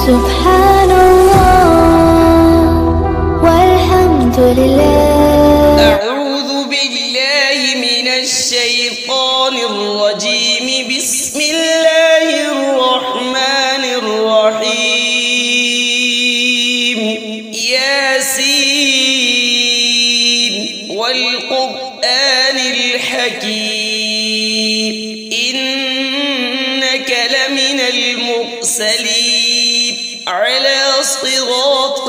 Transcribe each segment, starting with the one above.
سبحان الله والحمد لله. أعوذ بالله من الشيطان الرجيم. بسم الله الرحمن الرحيم. ياسين والقرآن الحكيم إنك لمن المرسلين على صراط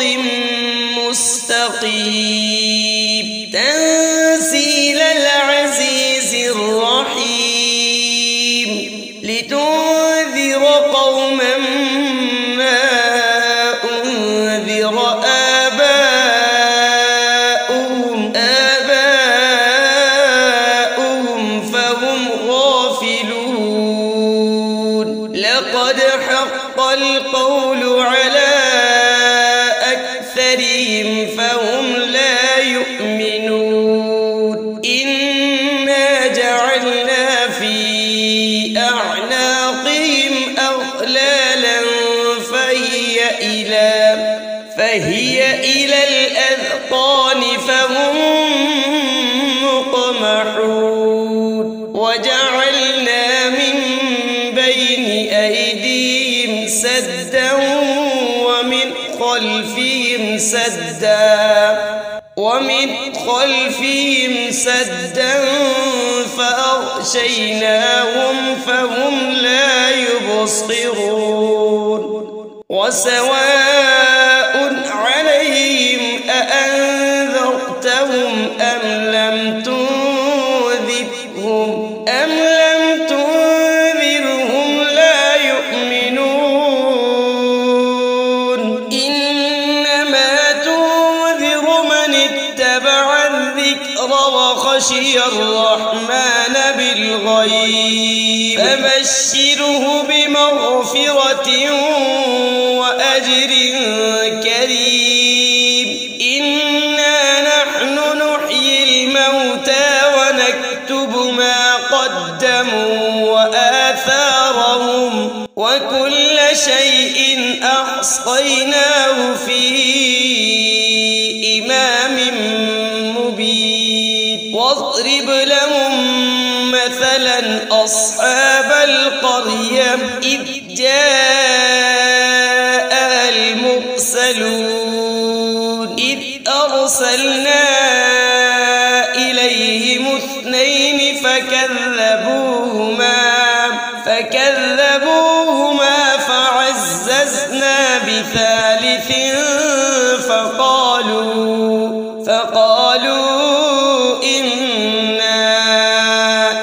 مستقيم تنزيل العزيز الرحيم لتنذر قوما ما أنذر آباؤهم فهم غافلون. لقد حق القول على أكثرهم فهم لا يؤمنون. إنا جعلنا في أعناقهم أغلالا فهي إلى الأذقان فهم مقمحون. وجعلنا من بين أيديهم سدا ومن خلفهم سدا فأغشيناهم فهم لا يبصرون. وسواء عليهم أأنذرتهم أم لم تنذرهم لا يؤمنون. إنما تنذر من اتبع الذكر وخشي الرحمن بالغيب فبشره بمغفرة وأجر كريم. إنا نحن نحيي الموتى ونكتب ما قدموا وآثارهم وكل شيء أحصيناه في إمام مبين. واضرب لهم مثلا أصحاب القرية إذ جاءها المرسلون إذ أرسلنا إليهم 2 فكذبوهما فعززنا بثالث فقالوا إنا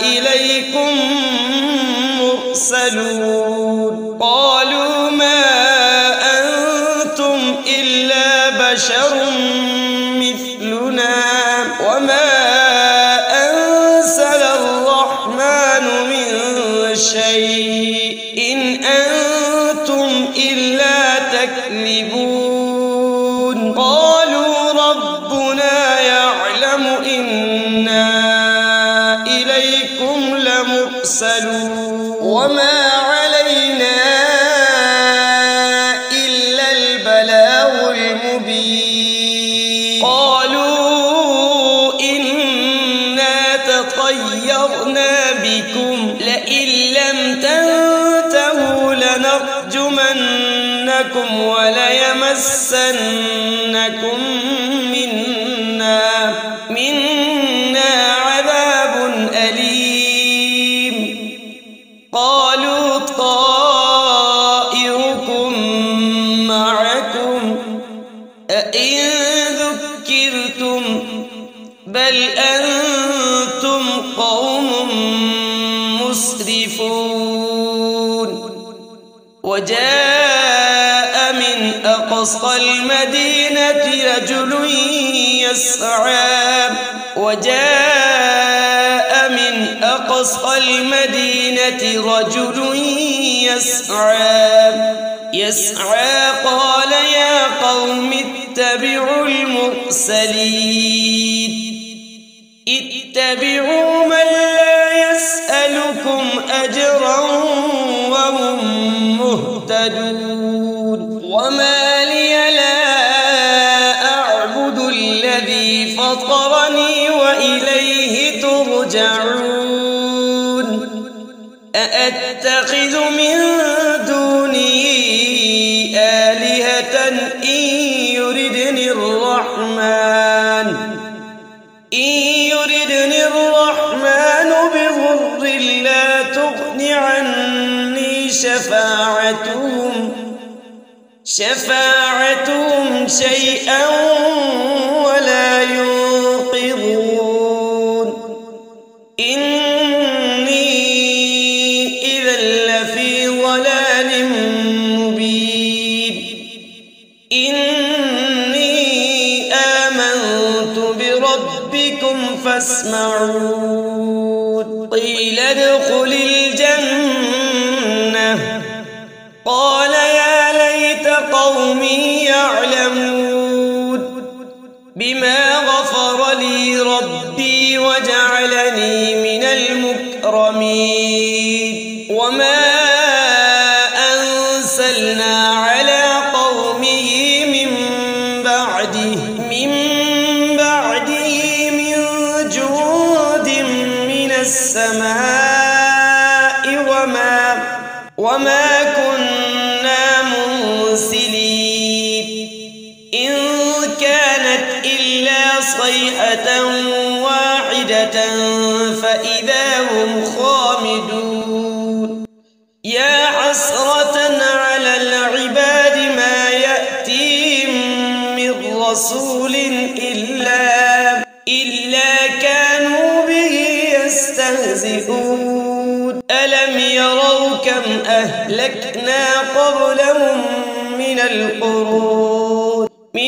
إليكم مرسلون. قالوا ما أنتم إلا بشر مثلنا وما أنزل الرحمن من شيء إن أنتم إلا تكذبون. قالوا ربنا يعلم إنا إليكم لمرسلون وما علينا إلا البلاغ المبين. قالوا إنا تطيرنا بكم لئن لم تنتهوا لنرجمنكم وليمسنكم منا عذاب أليم. قالوا طائركم معكم أئن ذكرتم بل أنتم قوم مسرفون. وجاء من أقصى المدينة رجل يسعى قال يا قوم اتبعوا المرسلين اتبعوا من لا يسألكم أجرا وهم مهتدون. وما لي لا أعبد الذي فطرني وإليه ترجعون أأتخذ من دونه آلهة إن يردني الرحمن بضر لا تغن عني شفاعتهم شيئا ولا ينقذون إني إذا لفي ضلال مبين إني آمنت بربكم فاسمعون قيل ادخل الجنة قال يا ليت قومي يعلمون بما غفر لي ربي وجعلني من المكرمين وما أنزلنا على قومه من بعده من جود من السماء وما كنا منزلين إن كانت إلا صيحة واحدة فإذا هم خامدون يا حسرة على العباد ما يأتيهم من رسول إلا كانوا به يستهزئون ألم يروا كم أهلكنا قبلهم من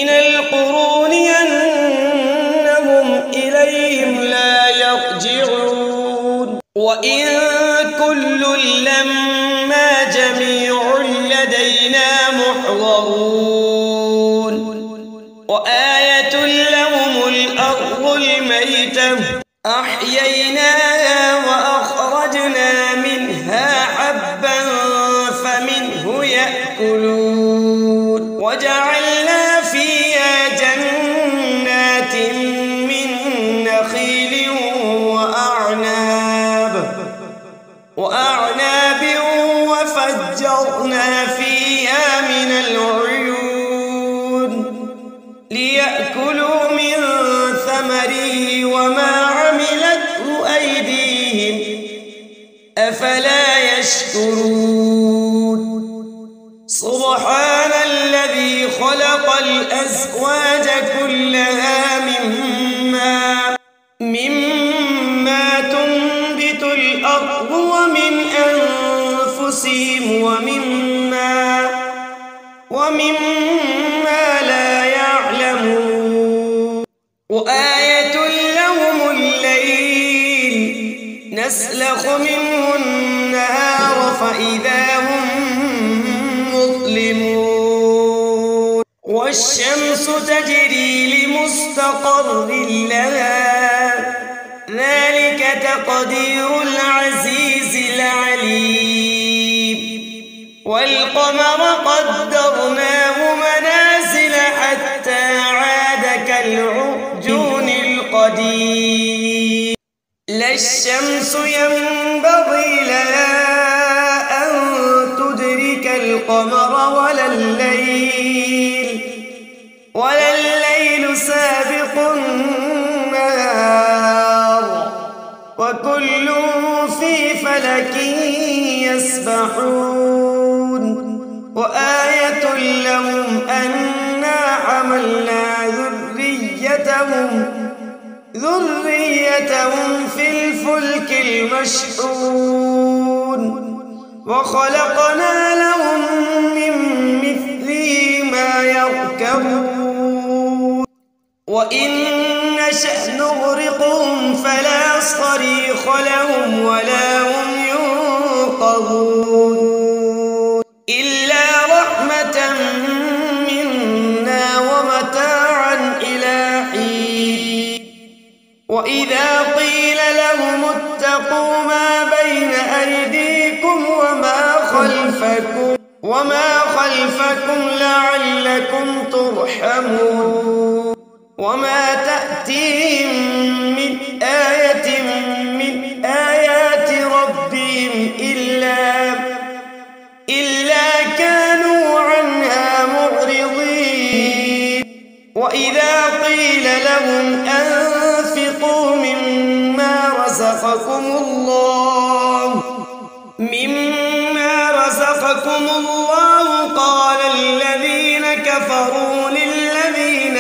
القرون أنهم إليهم لا يرجعون وإن كل لما جميع لدينا محضرون وآية لهم الأرض الميتة أحييناها وأخرجنا منها حبا فمنه يأكلون وجعلنا فيها جنات من نخيل وأعناب وفجرنا فيها من العيون ليأكلوا من ثمره وما عملته أيديهم أفلا يشكرون سبحان الذي خلق الأزواج كلها مما تنبت الأرض ومن أنفسهم ومما لا يعلمون وآية لهم الليل نسلخ منه النهار فإذا هم مظلمون والشمس تجري لمستقر لها ذلك تقدير العزيز العليم والقمر قدرناه منازل حتى عاد كالعرجون القديم لا الشمس ينبغي لها أن تدرك القمر ولا الليل سابق النهار وكل في فلك يسبحون وآية لهم أنا حملنا ذريتهم في الفلك المشحون وخلقنا لهم من مثله ما يركبون وإن نشأ نغرقهم فلا صريخ لهم ولا هم ينقذون إلا رحمة منا ومتاعا إلى حين وإذا قيل لهم اتقوا ما بين أيديكم وما وما خلفكم لعلكم ترحمون وما تأتيهم من آية من آيات ربهم إلا كانوا عنها معرضين وإذا قيل لهم أنفقوا مما رزقكم الله قال الذين كفروا للذين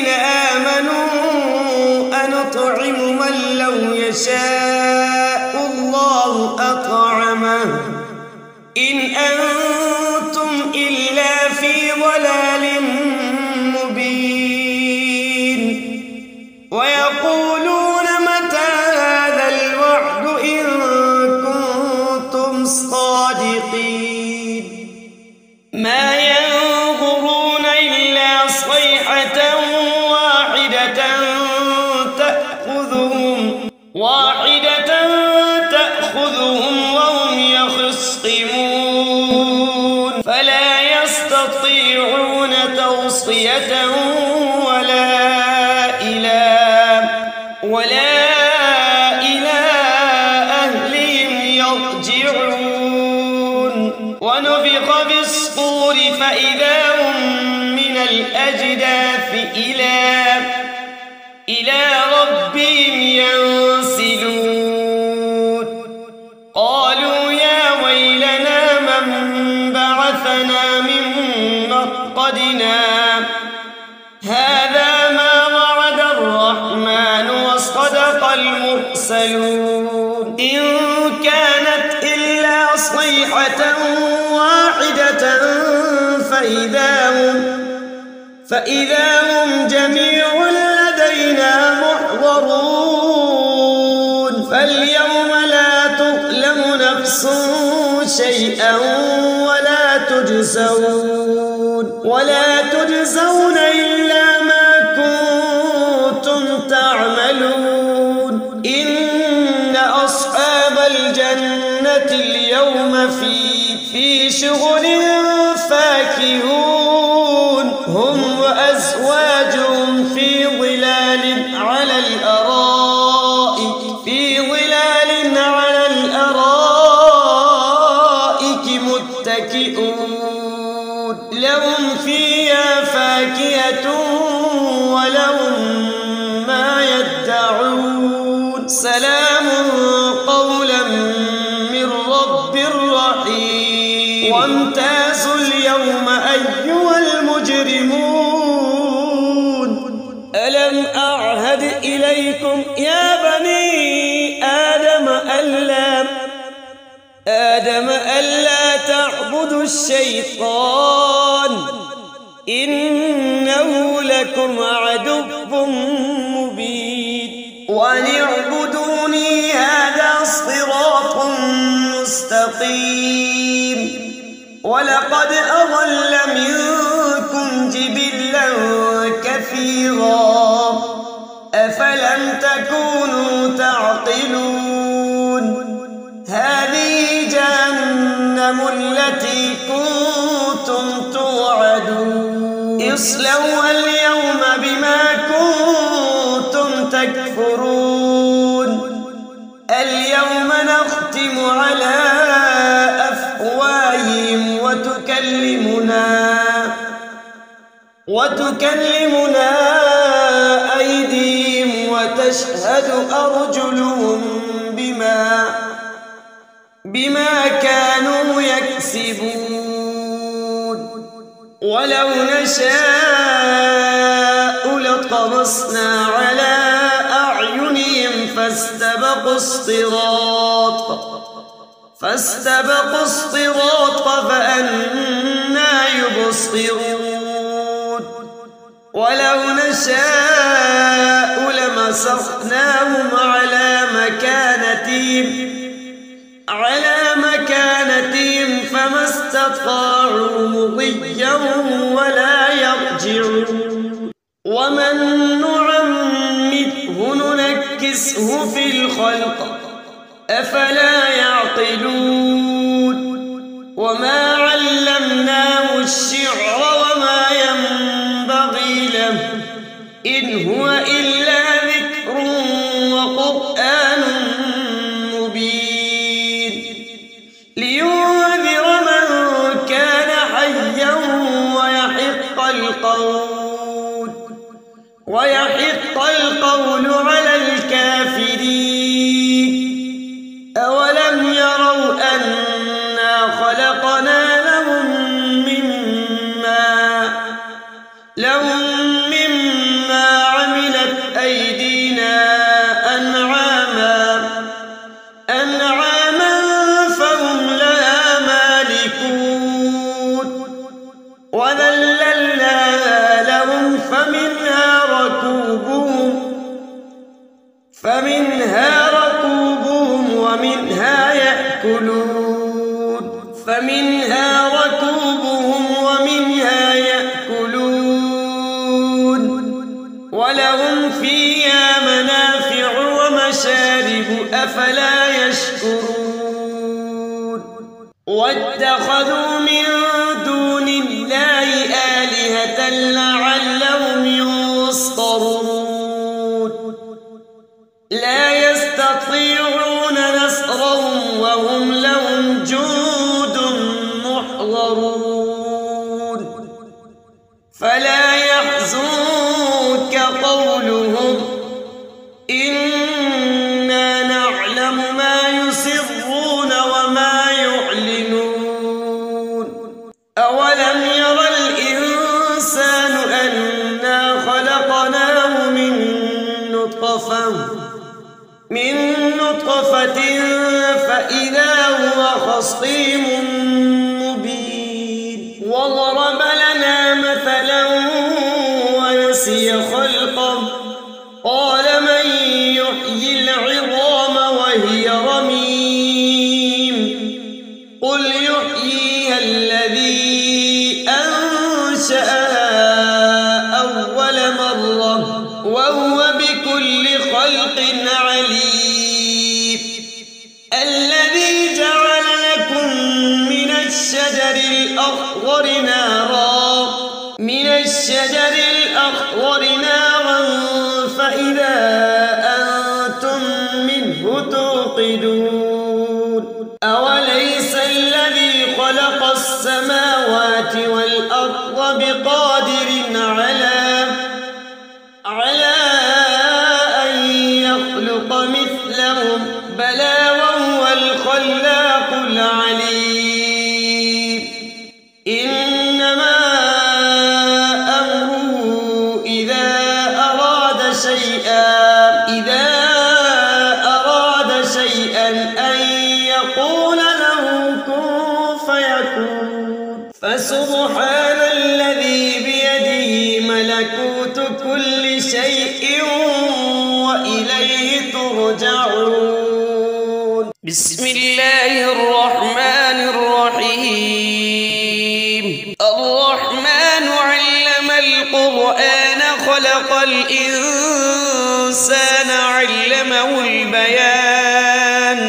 آمنوا أنطعم من لو يشاء الله أطعمه إن أنتم إلا في ضلال مبين ويقولون متى هذا الوعد إن كنتم صادقين ما ينظرون إلا صيحة تأخذهم وهم يخصمون فلا يستطيعون توصية ولا إلى أهلهم يرجعون ونفخ بالصور فإذا هم من الأجداث إلى ربهم ينسلون قالوا يا ويلنا من بعثنا من مرقدنا هذا ما وعد الرحمن وصدق المرسلون إن كانت إلا صيحة واحدة فإذا هم جميع لدينا محضرون فاليوم لا تظلم نفس شيئا ولا تجزون إلا ما كنتم تعملون إن أصحاب الجنة اليوم في شغل فاكهون هم وأزواجهم في ظلال على الأرائك متكئون لهم فيها فاكهة ولهم ما يدعون سلام قولا من رب رحيم وامتازوا اليوم أيها المجرمون ألم أعهد إليكم يا بني آدم ألا تعبدوا الشيطان إنه لكم عدو مبين وأن اعبدوني هذا صراط مستقيم ولقد أضل منكم جبلا كثيرا أفلم تكونوا تعقلون هذه جهنم التي كنتم توعدون اصلوها اليوم بما كنتم تكفرون اليوم نختم على أفواههم وتكلمنا أيديهم وتشهد أرجلهم بما كانوا يكسبون ولو نشاء لطمسنا على أعينهم فاستبقوا الصراط فأنى يبصرون ولو نشاء لمسخناهم على مكانتهم فما استطاعوا مضيا ولا يرجعون ومن نعمره ننكسه في الخلق أفلا يعقلون وما علمناه الشعر وما ينبغي له إن هو إلا ذكر وقرآن مبين لينذر من كان حيا ويحق القول على الكافرين أولم يروا أنا خلقنا لهم مما عملت أيدينا أنعاما فهم لها مالكون وذللناها لهم فمنها ركوبهم ومنها يأكلون ولهم فيها منافع ومشارب أفلا يشكرون واتخذوا من دون الله آلهة لعلهم ينصرون لا يستطيعون نصرهم وهم لهم جند محضرون فلا يحزنك قولهم إنا نعلم ما يسرون وما يعلنون أولم ير الإنسان أنا خلقناه من نطفة فإذا هو خصيم مبين وضرب لنا مثلا ونسي خلقه قال من يحيي العظام وهي رميم قل يحييها الذي أنشأها أول مرة وهو بكل خلق عليم الذي جعل لكم من الشجر الأخضر نارا فإذا أنتم منه توقدون أوليس الذي خلق السماوات والأرض بقادر على أن يخلق مثلهم بلى وهو الخلاق العليم إنما أمره إذا أراد شيئا أن يقول له كن فيكون فسبحان الذي بيده ملكوت كل شيء وإليه ترجعون بسم الله الرحمن الرحيم الرحمن علم القرآن خلق الإنسان علمه البيان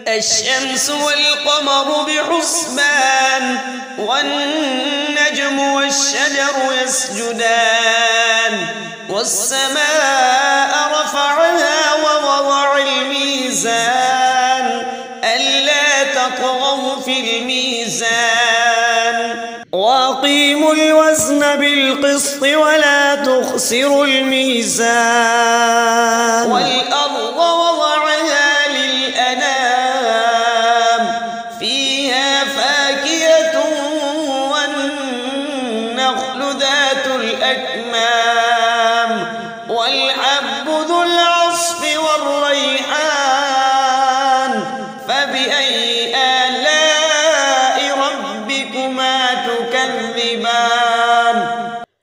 الشمس والقمر بحسبان والنجم والشجر يسجدان والسماء رفعها ووضع الميزان ألا تطغوا في الميزان وأقيموا الوزن بالقسط ولا تخسروا الميزان والأرض وضعها للأنام فيها فاكهة والنخل ذات الأكمام والحب ذو العصف والريحان فبأي آلاء ربكما تكذبان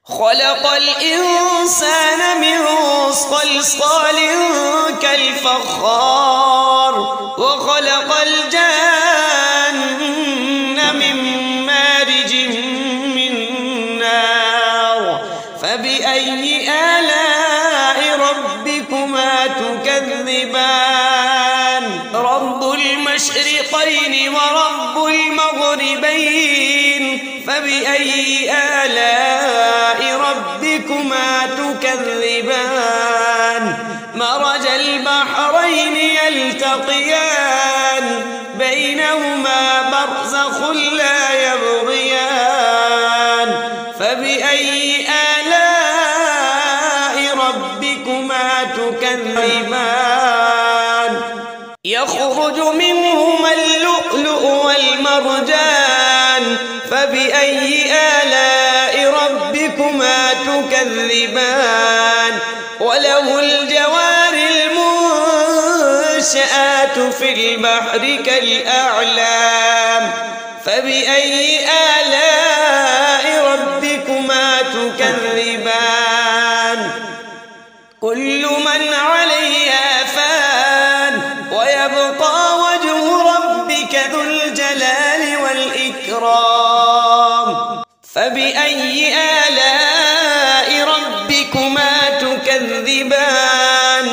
خلق الإنسان من صلصال كالفخار وخلق الجان من مارج من نار فبأي آلاء ربكما تكذبان النجدين فبأي آلاء ربكما تكذبان مرج البحرين يلتقيان بينهما برزخ لا يبغيان فبأي آلاء ربكما تكذبان يخرج منهما اللؤلؤ والمرجان فبأي آلاء ربكما تكذبان وله الجوار المنشآت في البحر كالأعلام فبأي آلاء ربكما تكذبان كل من عليها فان ويبقى وجه ربك ذو الجلال والإكرام فبأي آلاء ربكما تكذبان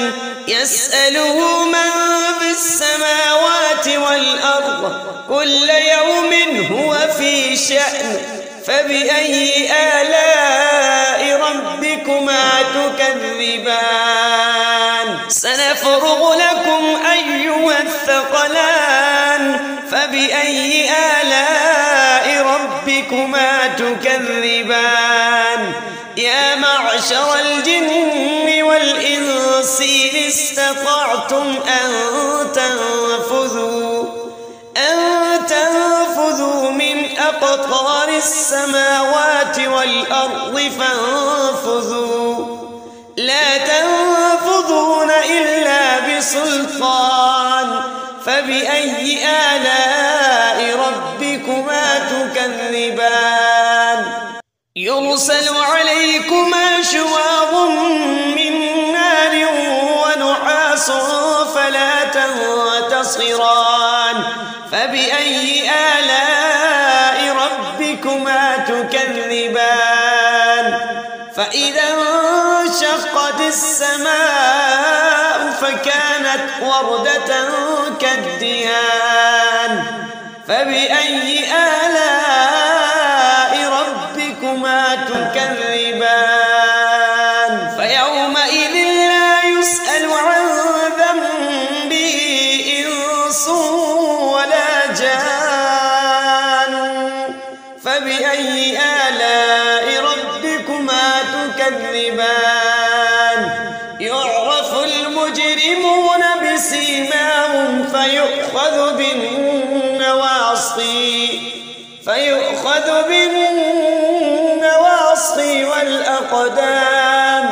يسأله من في السماوات والأرض كل يوم هو في شأن فبأي آلاء ربكما تكذبان سنفرغ لكم أيها الثقلان فبأي آلاء ربكما تكذبان يا معشر الجن والإنس إن استطعتم أن تنفذوا من أقطار السماوات والأرض فانفذوا لا تنفذون إلا بسلطان فبأي آلاء ربكما تكذبان يرسل عليكما شواظ من نار ونحاس فلا تنتصران فبأي آلاء ربكما تكذبان فإذا انشقت السماء فكانت وردة كالدهان فبأي آلاء ربكما تكذبان فيومئذ لا يسأل عن ذنبه إنس ولا جان فبأي آلاء ربكما تكذبان يعرف المجرمون بسيماهم فيؤخذ بالنواصي والأقدام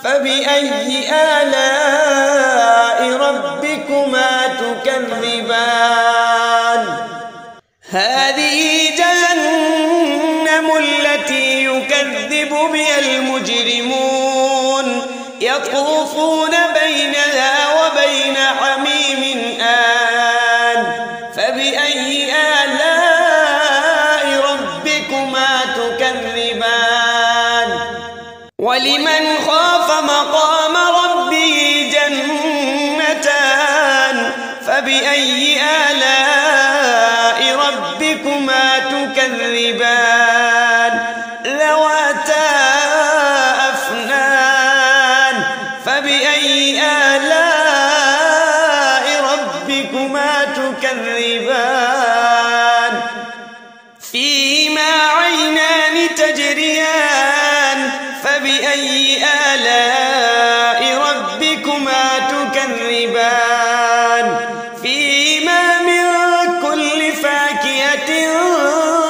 فبأي آلاء ربكما تكذبان هذه جهنم التي يكذب بها المجرمون يطوفون بينها وبين حميم آن فبأي آلاء ربكما تكذبان ولمن خاف مقام ربه جنتان فبأي آلاء ربكما تكذبان ذواتا أفنان فبأي آلاء ربكما تكذبان فيهما عينان تجريان فبأي آلاء ربكما تكذبان فيهما من كل فاكهة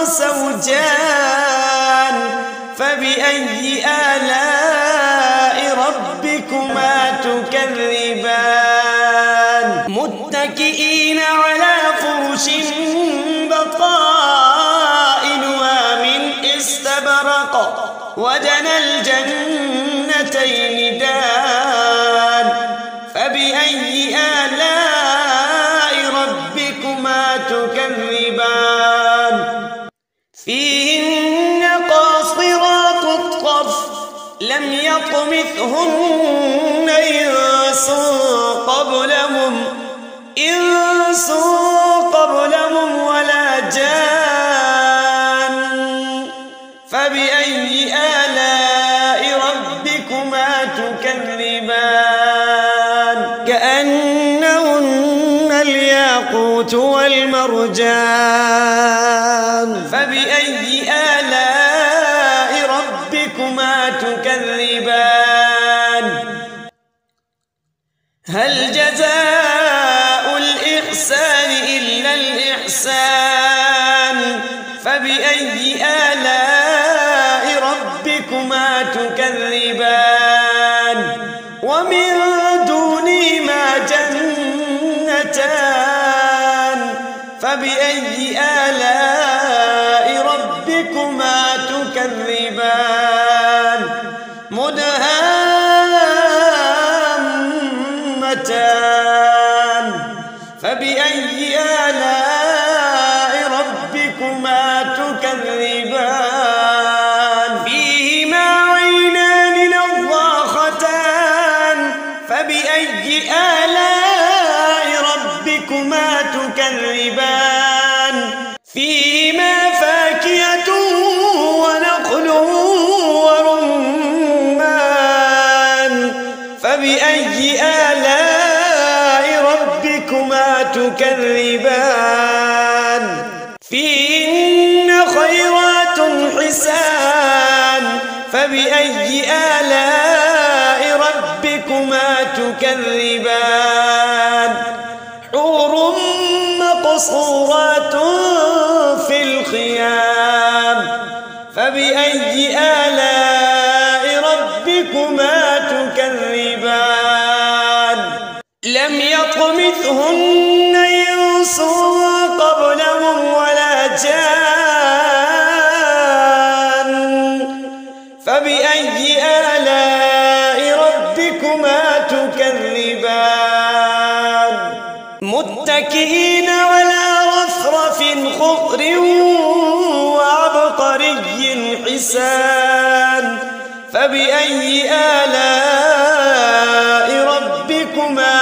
زوجان فبأي آلاء ربكما تكذبان متكئين على فرش بطائنها من استبرق وجنى الجنتين دان فبأي آلاء ربكما تكذبان فيهن قاصرات الطرف لم يطمثهن إنس قبلهم ولا جان والمرجان فبأي آلاء ربكما تكذبان هل جزاء الإحسان إلا الإحسان فبأي آلاء ربكما تكذبان ومن دونهما جنتان فبأي آلاء ربكما تكذبان مدهامتان فبأي آلاء ربكما تكذبان فيهما عينان نضاختان فبأي آلاء ربكما تكذبان فيهما فاكهة ونخل ورمان فبأي آلاء ربكما تكذبان فيهن خيرات حسان فبأي آلاء ربكما تكذبان حور مقصورات في الخيام فبأي آلاء ربكما تكذبان لم يطمثهن إنس قبلهم ولا جان فبأي آلاء ربكما تكذبان متكئين على رفرف خضر وعبقري حسان فبأي آلاء ربكما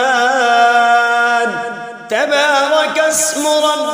تكذبان تبارك اسم ربكما